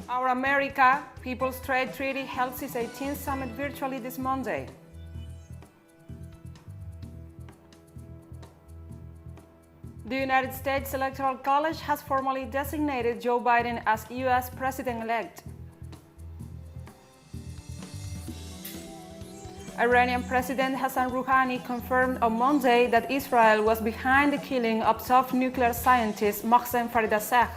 Our America People's Trade Treaty held its 18th summit virtually this Monday. The United States Electoral College has formally designated Joe Biden as U.S. President-elect. Iranian President Hassan Rouhani confirmed on Monday that Israel was behind the killing of top nuclear scientist Mohsen Faridazadeh.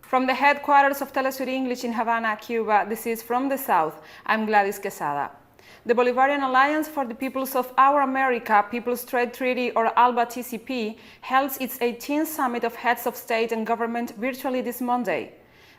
From the headquarters of TeleSUR English in Havana, Cuba, this is From the South. I'm Gladys Quesada. The Bolivarian Alliance for the Peoples of Our America People's Trade Treaty, or ALBA-TCP, held its 18th Summit of Heads of State and Government virtually this Monday.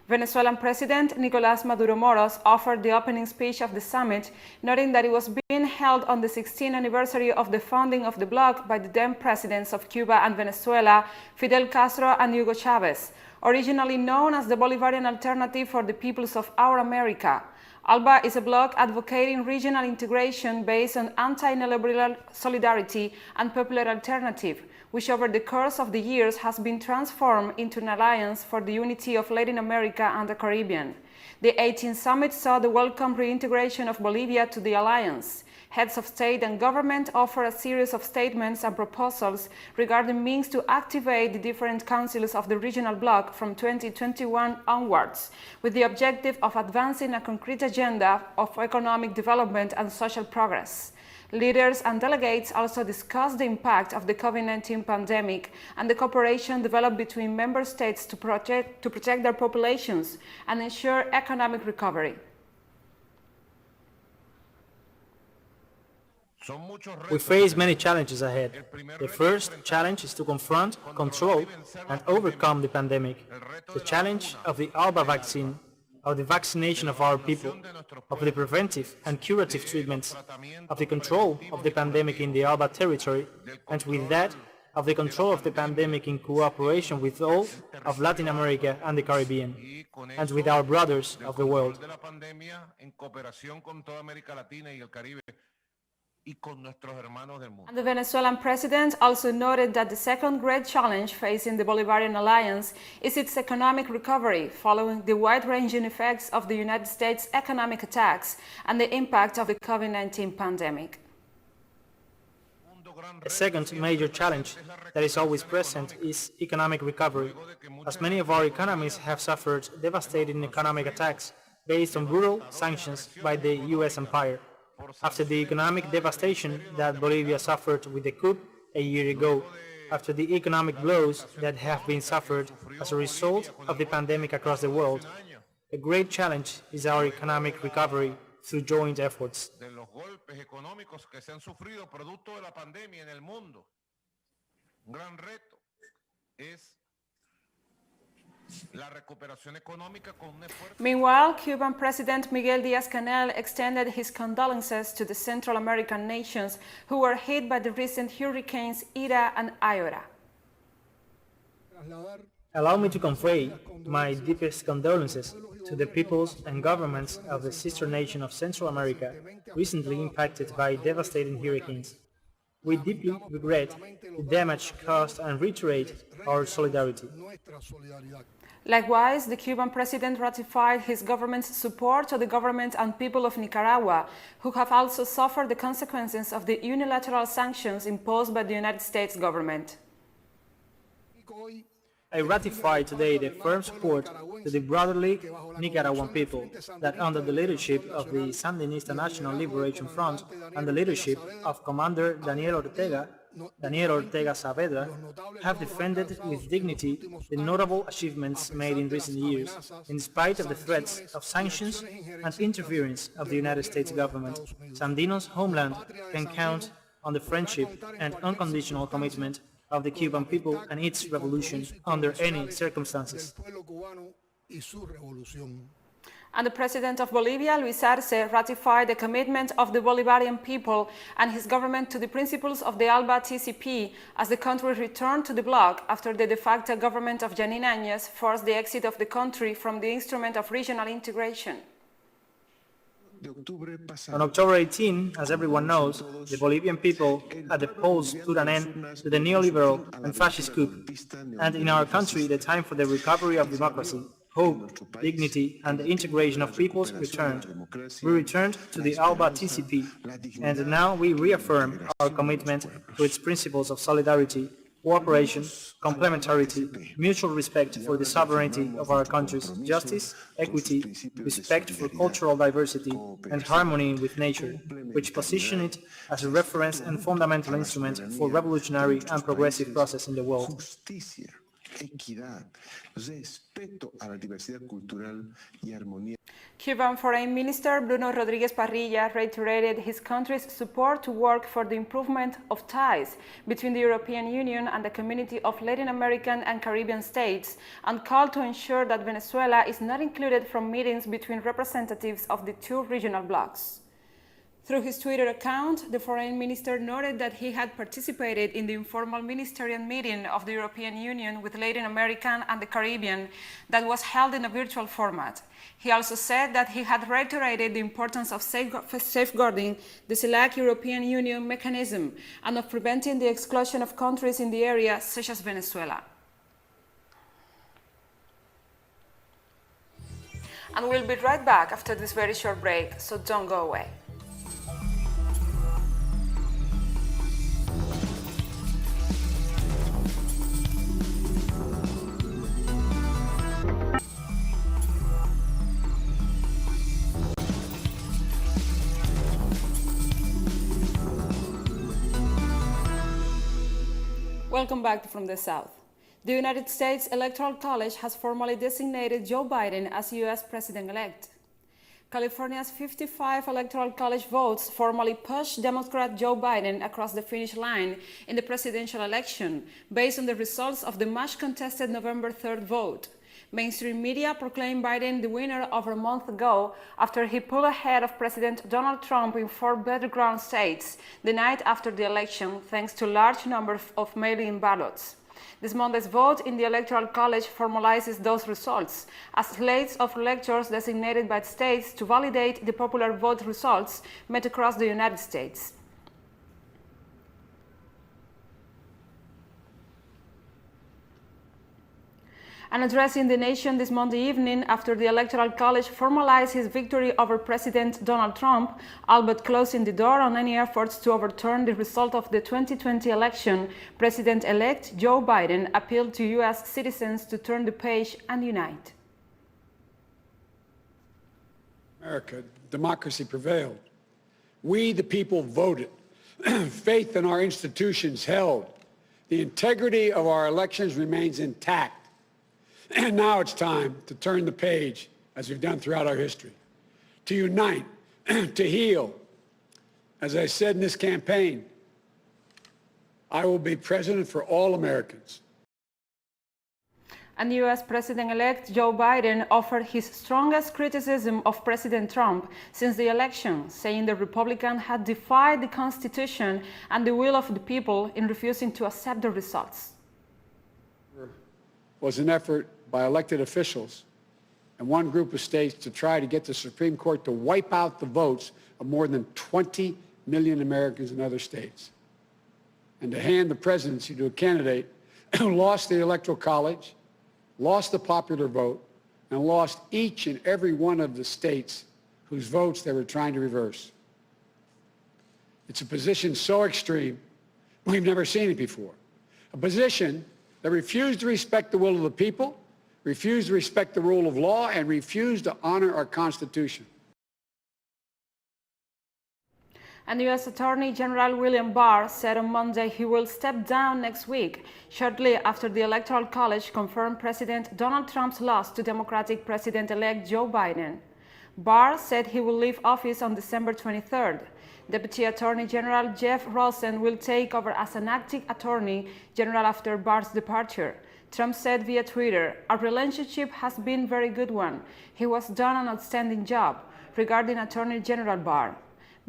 Venezuelan President Nicolás Maduro Moros offered the opening speech of the summit, noting that it was being held on the 16th anniversary of the founding of the bloc by the then presidents of Cuba and Venezuela, Fidel Castro and Hugo Chavez, originally known as the Bolivarian Alternative for the Peoples of Our America. ALBA is a bloc advocating regional integration based on anti-neoliberal solidarity and popular alternative, which over the course of the years has been transformed into an alliance for the unity of Latin America and the Caribbean. The 18th summit saw the welcome reintegration of Bolivia to the alliance. Heads of state and government offer a series of statements and proposals regarding means to activate the different councils of the regional bloc from 2021 onwards, with the objective of advancing a concrete agenda of economic development and social progress. Leaders and delegates also discussed the impact of the COVID-19 pandemic and the cooperation developed between member states to protect their populations and ensure economic recovery. We face many challenges ahead. The first challenge is to confront, control, and overcome the pandemic. The challenge of the ALBA vaccine, of the vaccination of our people, of the preventive and curative treatments, of the control of the pandemic in the ALBA territory, and with that, of the control of the pandemic in cooperation with all of Latin America and the Caribbean, and with our brothers of the world. And the Venezuelan president also noted that the second great challenge facing the Bolivarian alliance is its economic recovery, following the wide-ranging effects of the United States' economic attacks and the impact of the COVID-19 pandemic. A second major challenge that is always present is economic recovery, as many of our economies have suffered devastating economic attacks based on brutal sanctions by the U.S. empire. After the economic devastation that Bolivia suffered with the coup a year ago, after the economic blows that have been suffered as a result of the pandemic across the world, a great challenge is our economic recovery through joint efforts. Meanwhile, Cuban President Miguel Díaz-Canel extended his condolences to the Central American nations who were hit by the recent hurricanes Ida and Iota. Allow me to convey my deepest condolences to the peoples and governments of the sister nation of Central America recently impacted by devastating hurricanes. We deeply regret the damage caused and reiterate our solidarity. Likewise, the Cuban president ratified his government's support to the government and people of Nicaragua, who have also suffered the consequences of the unilateral sanctions imposed by the United States government. I ratify today the firm support to the brotherly Nicaraguan people that, under the leadership of the Sandinista National Liberation Front and the leadership of Commander Daniel Ortega Saavedra, have defended with dignity the notable achievements made in recent years, in spite of the threats of sanctions and interference of the United States government. Sandino's homeland can count on the friendship and unconditional commitment of the Cuban people and its revolution under any circumstances. And the president of Bolivia, Luis Arce, ratified the commitment of the Bolivarian people and his government to the principles of the ALBA-TCP as the country returned to the bloc after the de facto government of Janine Áñez forced the exit of the country from the instrument of regional integration. On October 18, as everyone knows, the Bolivian people at the polls put an end to the neoliberal and fascist coup, and in our country the time for the recovery of democracy, hope, dignity, and the integration of peoples returned. We returned to the ALBA-TCP, and now we reaffirm our commitment to its principles of solidarity, cooperation, complementarity, mutual respect for the sovereignty of our countries, justice, equity, respect for cultural diversity, and harmony with nature, which position it as a reference and fundamental instrument for revolutionary and progressive process in the world. Cuban Foreign Minister Bruno Rodríguez Parrilla reiterated his country's support to work for the improvement of ties between the European Union and the community of Latin American and Caribbean states, and called to ensure that Venezuela is not included from meetings between representatives of the two regional blocs. Through his Twitter account, the foreign minister noted that he had participated in the informal ministerial meeting of the European Union with Latin American and the Caribbean that was held in a virtual format. He also said that he had reiterated the importance of safeguarding the select European Union mechanism and of preventing the exclusion of countries in the area, such as Venezuela. And we'll be right back after this very short break, so don't go away. Welcome back to From the South. The United States Electoral College has formally designated Joe Biden as U.S. President-elect. California's 55 Electoral College votes formally pushed Democrat Joe Biden across the finish line in the presidential election, based on the results of the much-contested November 3rd vote. Mainstream media proclaimed Biden the winner over a month ago after he pulled ahead of President Donald Trump in 4 battleground states the night after the election, thanks to large numbers of mail-in ballots. This Monday's vote in the Electoral College formalizes those results, as slates of electors designated by states to validate the popular vote results met across the United States. And addressing the nation this Monday evening after the Electoral College formalized his victory over President Donald Trump, albeit closing the door on any efforts to overturn the result of the 2020 election, President-elect Joe Biden appealed to U.S. citizens to turn the page and unite. America, democracy prevailed. We, the people, voted. Faith in our institutions held. The integrity of our elections remains intact. And now it's time to turn the page, as we've done throughout our history, to unite, to heal. As I said in this campaign, I will be president for all Americans. And U.S. President-elect Joe Biden offered his strongest criticism of President Trump since the election, saying the Republican had defied the Constitution and the will of the people in refusing to accept the results. Was an effort by elected officials and one group of states to try to get the Supreme Court to wipe out the votes of more than 20 million Americans in other states, and to hand the presidency to a candidate who lost the Electoral College, lost the popular vote, and lost each and every one of the states whose votes they were trying to reverse. It's a position so extreme, we've never seen it before. A position that refused to respect the will of the people, refused to respect the rule of law, and refused to honor our Constitution. And U.S. Attorney General William Barr said on Monday he will step down next week, shortly after the Electoral College confirmed President Donald Trump's loss to Democratic President-elect Joe Biden. Barr said he will leave office on December 23rd. Deputy Attorney General Jeff Rosen will take over as an acting Attorney General after Barr's departure. Trump said via Twitter, "Our relationship has been a very good one. He has done an outstanding job," regarding Attorney General Barr.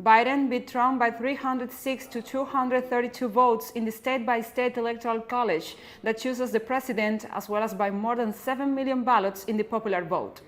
Biden beat Trump by 306 to 232 votes in the state-by-state Electoral College that chooses the president, as well as by more than 7 million ballots in the popular vote.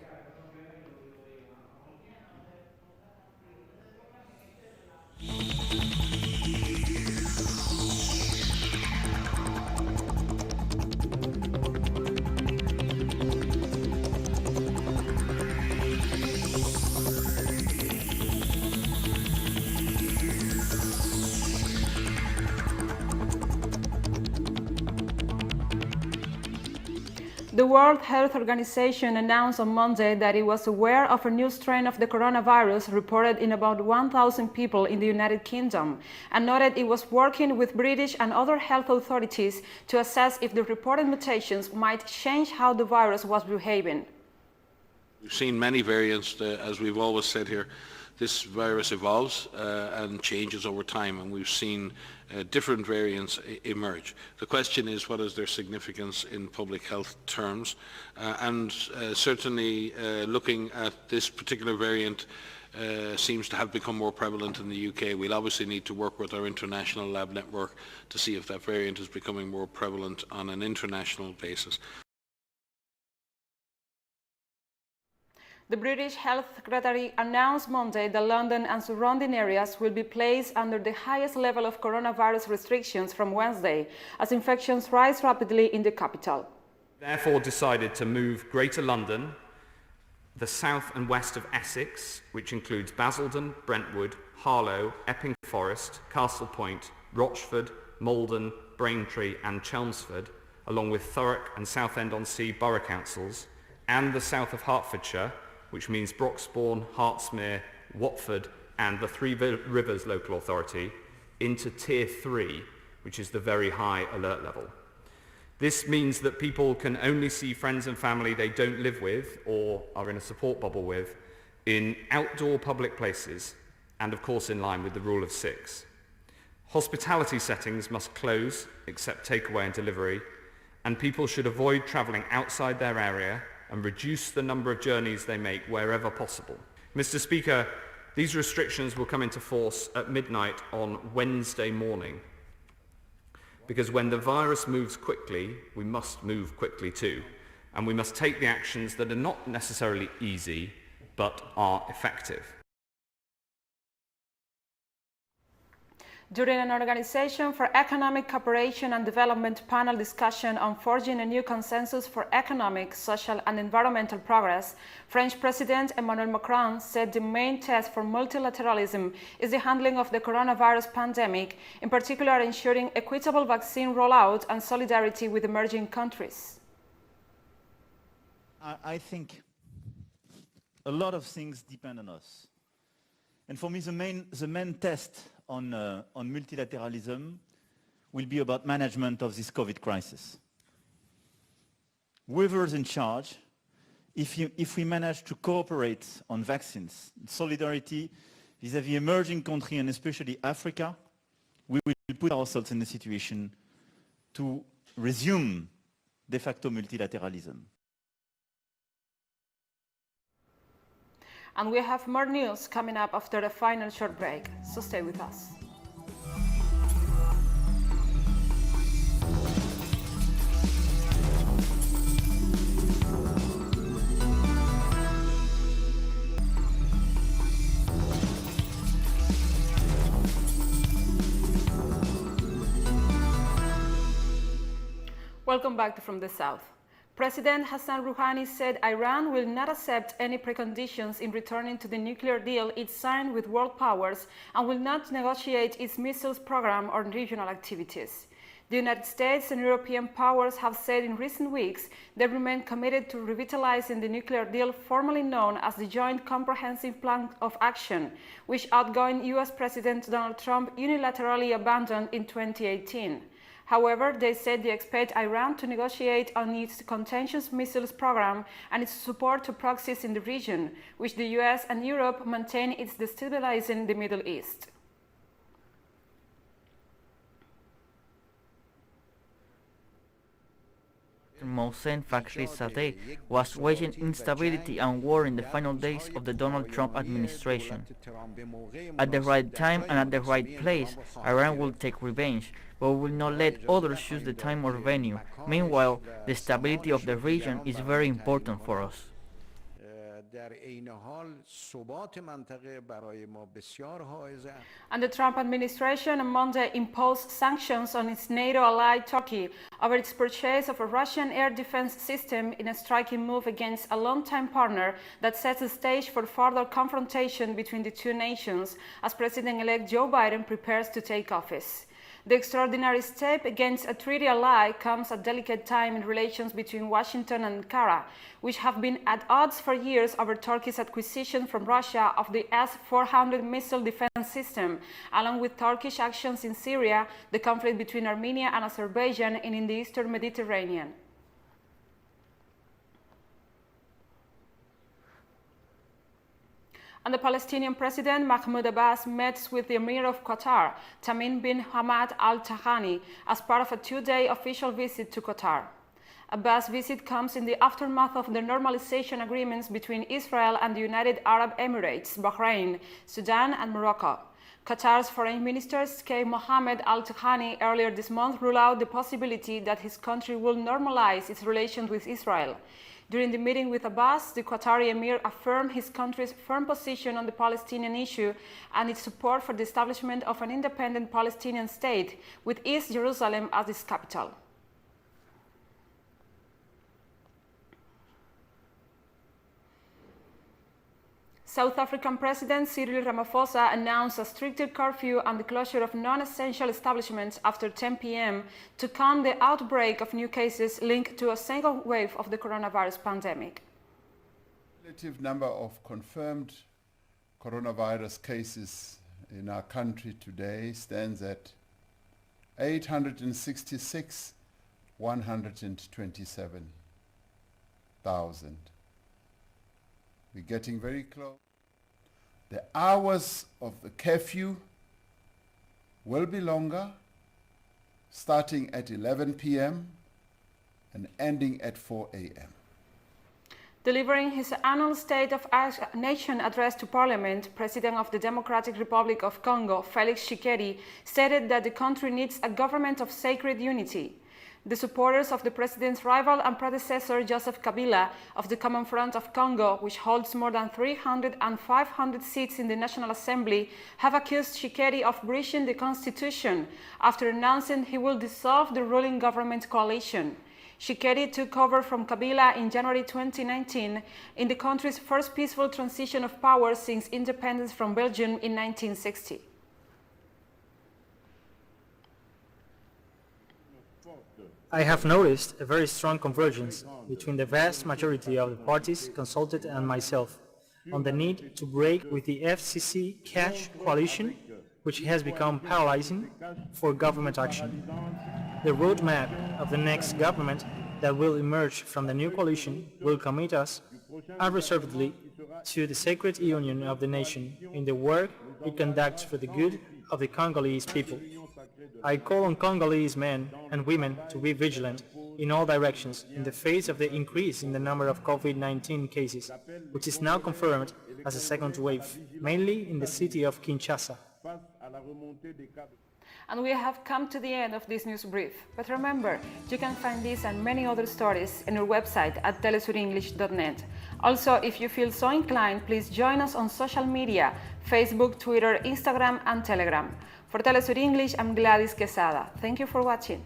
The World Health Organization announced on Monday that it was aware of a new strain of the coronavirus reported in about 1,000 people in the United Kingdom, and noted it was working with British and other health authorities to assess if the reported mutations might change how the virus was behaving. We've seen many variants, as we've always said here. This virus evolves and changes over time, and we've seen different variants emerge. The question is, what is their significance in public health terms? Certainly looking at this particular variant seems to have become more prevalent in the UK. We'll obviously need to work with our international lab network to see if that variant is becoming more prevalent on an international basis. The British Health Secretary announced Monday that London and surrounding areas will be placed under the highest level of coronavirus restrictions from Wednesday, as infections rise rapidly in the capital. Therefore decided to move Greater London, the south and west of Essex, which includes Basildon, Brentwood, Harlow, Epping Forest, Castle Point, Rochford, Malden, Braintree and Chelmsford, along with Thurrock and Southend-on-Sea borough councils, and the south of Hertfordshire, which means Broxbourne, Hertsmere, Watford and the Three Rivers Local Authority, into Tier 3, which is the very high alert level. This means that people can only see friends and family they don't live with or are in a support bubble with in outdoor public places, and of course in line with the rule of 6. Hospitality settings must close except takeaway and delivery, and people should avoid travelling outside their area and reduce the number of journeys they make wherever possible. Mr. Speaker, these restrictions will come into force at midnight on Wednesday morning, because when the virus moves quickly, we must move quickly too, and we must take the actions that are not necessarily easy, but are effective. During an Organization for Economic Cooperation and Development panel discussion on forging a new consensus for economic, social and environmental progress, French President Emmanuel Macron said the main test for multilateralism is the handling of the coronavirus pandemic, in particular ensuring equitable vaccine rollout and solidarity with emerging countries. I think a lot of things depend on us. And for me, the main test on multilateralism will be about management of this COVID crisis. Whoever's in charge, if we manage to cooperate on vaccines, solidarity vis-à-vis emerging countries and especially Africa, we will put ourselves in a situation to resume de facto multilateralism. And we have more news coming up after a final short break, so stay with us. Welcome back to From the South. President Hassan Rouhani said Iran will not accept any preconditions in returning to the nuclear deal it signed with world powers and will not negotiate its missiles program or regional activities. The United States and European powers have said in recent weeks they remain committed to revitalizing the nuclear deal formerly known as the Joint Comprehensive Plan of Action, which outgoing U.S. President Donald Trump unilaterally abandoned in 2018. However, they said they expect Iran to negotiate on its contentious missiles program and its support to proxies in the region, which the US and Europe maintain is destabilizing the Middle East. Mohsen Fakhrizadeh was waging instability and war in the final days of the Donald Trump administration. At the right time and at the right place, Iran will take revenge, but will not let others choose the time or venue. Meanwhile, the stability of the region is very important for us. And the Trump administration on Monday imposed sanctions on its NATO ally Turkey over its purchase of a Russian air defense system in a striking move against a longtime partner that sets the stage for further confrontation between the two nations as President-elect Joe Biden prepares to take office. The extraordinary step against a treaty ally comes at a delicate time in relations between Washington and Ankara, which have been at odds for years over Turkey's acquisition from Russia of the S-400 missile defense system, along with Turkish actions in Syria, the conflict between Armenia and Azerbaijan, and in the eastern Mediterranean. And the Palestinian President Mahmoud Abbas met with the Emir of Qatar, Tamim bin Hamad Al Thani, as part of a two-day official visit to Qatar. Abbas' visit comes in the aftermath of the normalization agreements between Israel and the United Arab Emirates, Bahrain, Sudan and Morocco. Qatar's Foreign Minister Sheikh Mohammed Al Thani earlier this month ruled out the possibility that his country will normalize its relations with Israel. During the meeting with Abbas, the Qatari Emir affirmed his country's firm position on the Palestinian issue and its support for the establishment of an independent Palestinian state, with East Jerusalem as its capital. South African President Cyril Ramaphosa announced a stricter curfew and the closure of non-essential establishments after 10 p.m. to calm the outbreak of new cases linked to a second wave of the coronavirus pandemic. The relative number of confirmed coronavirus cases in our country today stands at 866,127,000. We're getting very close. The hours of the curfew will be longer, starting at 11 p.m. and ending at 4 a.m. Delivering his annual State of Nation address to Parliament, President of the Democratic Republic of Congo, Felix Tshisekedi, stated that the country needs a government of sacred unity. The supporters of the president's rival and predecessor Joseph Kabila of the Common Front of Congo, which holds more than 300 and 500 seats in the National Assembly, have accused Tshisekedi of breaching the constitution after announcing he will dissolve the ruling government coalition. Tshisekedi took over from Kabila in January 2019 in the country's first peaceful transition of power since independence from Belgium in 1960. I have noticed a very strong convergence between the vast majority of the parties consulted and myself on the need to break with the FCC cash coalition, which has become paralyzing for government action. The roadmap of the next government that will emerge from the new coalition will commit us unreservedly to the sacred union of the nation in the work it conducts for the good of the Congolese people. I call on Congolese men and women to be vigilant in all directions in the face of the increase in the number of COVID-19 cases, which is now confirmed as a second wave, mainly in the city of Kinshasa. And we have come to the end of this news brief. But remember, you can find this and many other stories on our website at telesurenglish.net. Also, if you feel so inclined, please join us on social media, Facebook, Twitter, Instagram and Telegram. For TeleSUR English, I'm Gladys Quesada. Thank you for watching.